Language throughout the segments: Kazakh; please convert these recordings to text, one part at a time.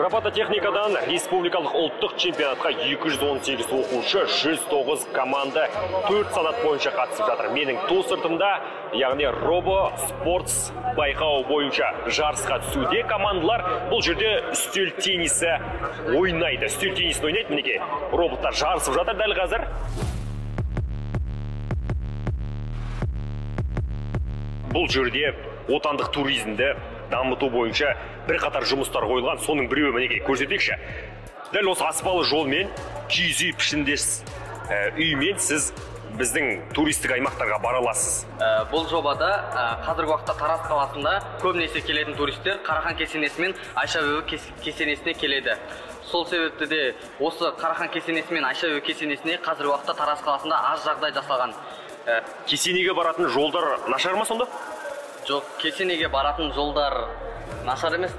Робототехникадан республикалық ұлттық чемпионатқа 218 оқушы, 109 команда 4 санат бойынша қатысып жатыр. Менің ту сыртымда, яғни робо спортс байқауы бойынша жарысқа түсуде командалар. Бұл жерде үстел теннисі ойнайды. Үстел теннисін ойнайды, мінекей. Роботтар жарысып жатыр дәл қазір. Бұл жерде отандық туризмді дамыту бойынша бір қатар жұмыстар қойылған, соның біреуі мінекей көрсетейікші. Дәл осы аспалы жолмен, киіз үй пішіндес үймен сіз біздің туристік аймақтарға бара аласыз. Бұл жобада қазіргі уақытта Тараз қаласында көбінесе келетін туристер Қарахан кесенесі мен Айша бибі кесенесіне келеді. Сол себепті де осы Қарахан кесенесі мен Айша бибі кесенесіне қазіргі уақытта Тараз қаласында аз жағдай жасалған. Кесенеге баратын жолдар нашар ма сонда? Жоқ, кесенеге баратын жолдар нашар емес,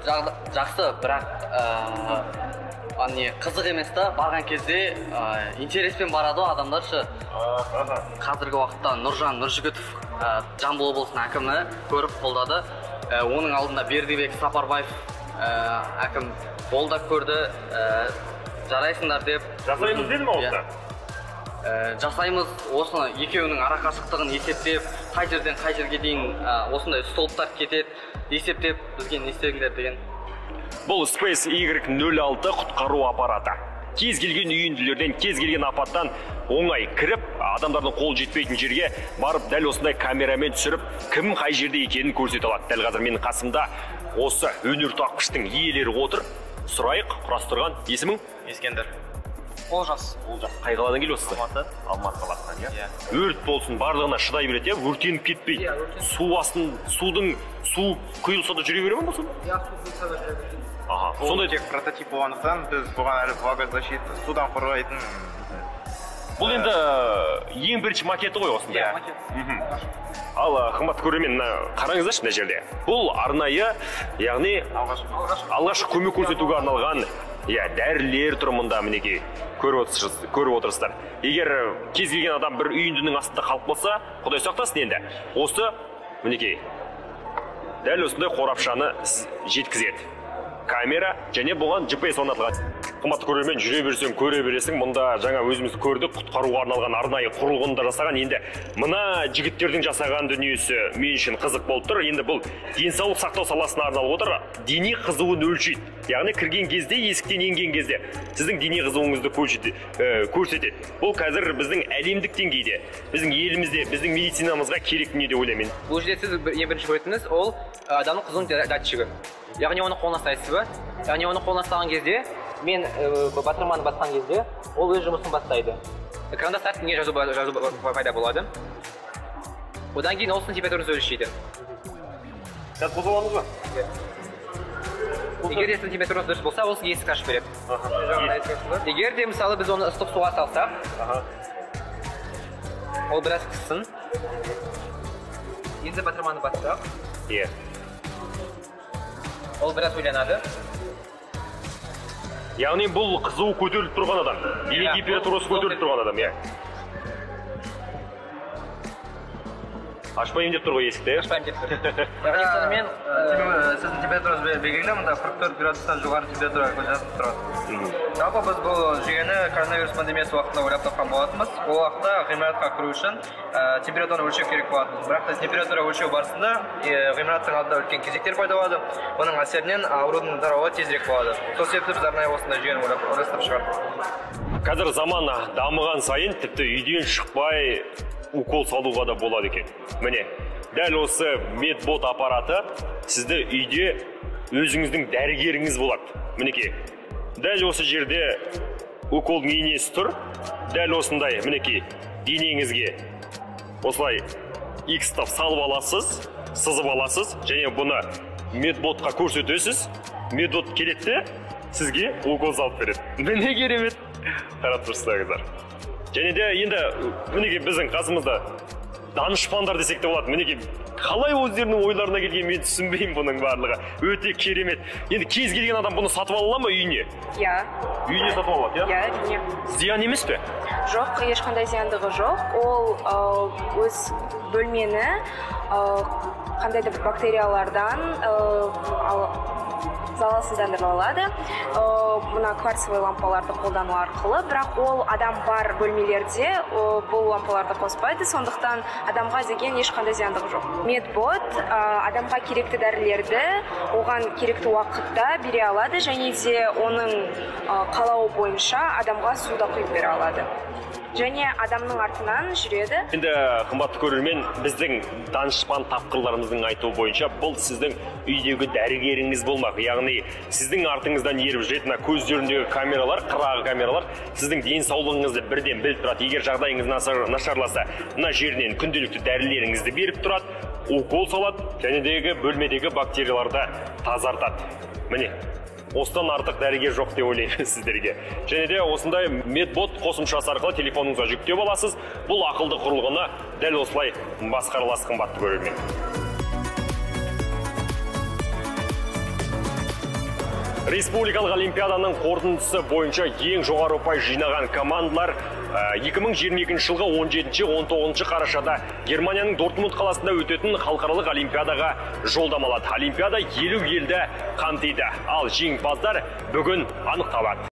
жақсы, бірақ қызық емес та, барған кезде интереспен барады адамдаршы. Қазіргі уақытта Нұржан Нұржігітов Жамбыл облысының әкімі көріп қолдады. Оның алдында Бердібек Сапарбаев әкім қолдап көрді. Жарайсыңдар деп. Жасаймыз деді ме осында? Жасаймыз, осыны екеуінің арақашықтығын есептеп, қай жерден қай жерге дейін осындай столыптар кетеді, есептеп бізге не істеңдер деген. Бұл Space Y06 құтқару аппараты. Кез келген үйінділерден, кез келген апаттан оңай кіріп, адамдардың қол жетпейтін жерге барып, дәл осындай камерамен түсіріп, кім қай жерде екенін көрсете алады. Дәл қазір менің қасымда осы өнертапқыштың иелері отыр. Сұрайық, құрастырған есімің? Ескендір. Олжас. Қай қаладан келесіз? Алматы. Алматы қаласынан, иә. Өрт болсын, барлығына шыдай береді, өртеніп кетпейді. Су құйылса да жүре бере ме болсын? Иә, су құйылса да жүре береді. Сондай тек прототип болғандықтан біз бұған әлі влагозащита, судан қорғайтын. Бұл енді ең бірінші макеті ғой осында. Иә, макет. Ал қымбатты көрермен, қараңыздаршы мына жерде. Бұл арнайы, яғни алғашқы көмек көрсетуге арналған дәрілер тұрмында мінекей көріп отырсыздар. Егер кез келген адам бір үйіндінің астында қалып қалса, Құдай сақтасын енді. Осы мінекей дәл осындай қорапшаны жеткізеді. Камера және бұған GPS орнатылған. Қымбатты көрермен, жүре берсең, көре бересің. Мұнда жаңа өзіміз көрдік, құтқаруға арналған арнайы құрылғында жасаған. Енді мына жігіттердің жасаған дүниесі мен үшін қызық болып тұр. Енді бұл денсаулық сақтау саласына арналып отыр. Дене қызуын өлшейді. Яғни кірген кезде, есіктен енген кезде сіздің дене қызуыңызды көрсетеді. Бұл қазір біздің әлемдік деңгейде, біздің елімізде, біздің медицинамызға керек дүние деп ойлаймын. Бұл жерде сіз ең бірінші көретініңіз ол адамның қызуының датчигі. Яғни оны қолына ұстайсыз ба? Яғни оны қолына ұстаған кезде, мен батырманы басқан кезде, ол өз жұмысын бастайды. Экранда сәттіңе жазу пайда болады. Одан кейін ол сіздің температураңызды өлшейді. Сәт қозғаламыз ба? Егер де сіздің температураңыз дұрыс болса, ол сізге есік ашып береді. Егер де мысалы біз оны ыстық суға салсақ, ол біраз қыссын. Енді батырманы бассақ, ол біраз ойланады. Яғни бұл қызуы көтеріліп тұрған адам, дене температурасы көтеріліп тұрған адам, Ашпайым деп тұр ғой есікті, Ашпайым деп тұр. Яғни сонымен сіздің температураңыз белгілі, мұнда 44 градустан жоғары температура жазылып тұрады. Жалпы біз бұл жүйені коронавирус пандемиясы уақытында ойлап тапқан болатынбыз. Ол уақытта ғимаратқа кіру үшін температураны өлшеу керек болатын. Бірақ та температура өлшеу барысында ғимараттың алдында үлкен кезектер пайда болады. Оның әсерінен аурудың тарауы тезірек болады. Сол себепті біз арнайы осындай жүйені ойластырып шығардық. Қазір заман дамыған сайын тіпті үйден шықпай укол салуға да болады екен. Міне, дәл осы медбот аппараты сізді үйде өзіңіздің дәрігеріңіз болады. Мінекей, дәл осы жерде уколдың иінесі тұр. Дәл осындай, мінекей, денеңізге осылай икстап салып аласыз, сызып аласыз, және бұны медботқа көрсетесіз. Медбот келеді, сізге укол салып береді. Міне керемет. Қарап тұрсыздар. Және де енді мінекей біздің қасымызда данышпандар десек те болады. Мінекей қалай өздерінің ойларына келген мен түсінбеймін бұның барлығы. Өте керемет. Енді кез келген адам бұны сатып ала ма үйіне? Иә. Үйіне сатып алады, иә? Иә, үйіне. Зиян емес пе? Жоқ, ешқандай зияндығы жоқ. Ол өз бөлмені қандай да бір бактериялардан залалсыздандырылады. Мына кварцевый лампаларды қолдану арқылы, бірақ ол адам бар бөлмелерде бұл лампаларды қоспайды, сондықтан адамға деген ешқандай зияндығы жоқ. Медбот адамға керекті дәрілерді оған керекті уақытта бере алады, және де оның қалауы бойынша адамға суда құйып бере алады. Және адамның артынан жүреді. Енді қымбатты көрермен, біздің данышпан тапқырларымыздың айтуы бойынша бұл сіздің үйдегі дәрігеріңіз болмақ. Яғни сіздің артыңыздан еріп жүретін көздеріндегі камералар, қырағы камералар сіздің денсаулығыңызды бірден біліп тұрады. Егер жағдайыңыз нашарласа, мына жерінен күнделікті дәрілеріңізді беріп тұрады, укол салады, және де бөлмедегі бактерияларды тазартады. Міне, осыдан артық дәрігер жоқ деп ойлаймын сіздерге. Және де осындай медбот қосымшасы арқылы телефоныңызға жүктеп аласыз. Бұл ақылды құрылғыны дәл осылай басқара аласыз, қымбатты көрермен. Республикалық олимпиаданың қорытындысы бойынша ең жоғары ұпай жинаған командалар 2022 жылғы 17-19 қарашада Германияның Дортмунд қаласында өтетін халықаралық олимпиадаға жолдама алады. Олимпиада 50 елді қамтиды, ал жеңімпаздар бүгін анықталады.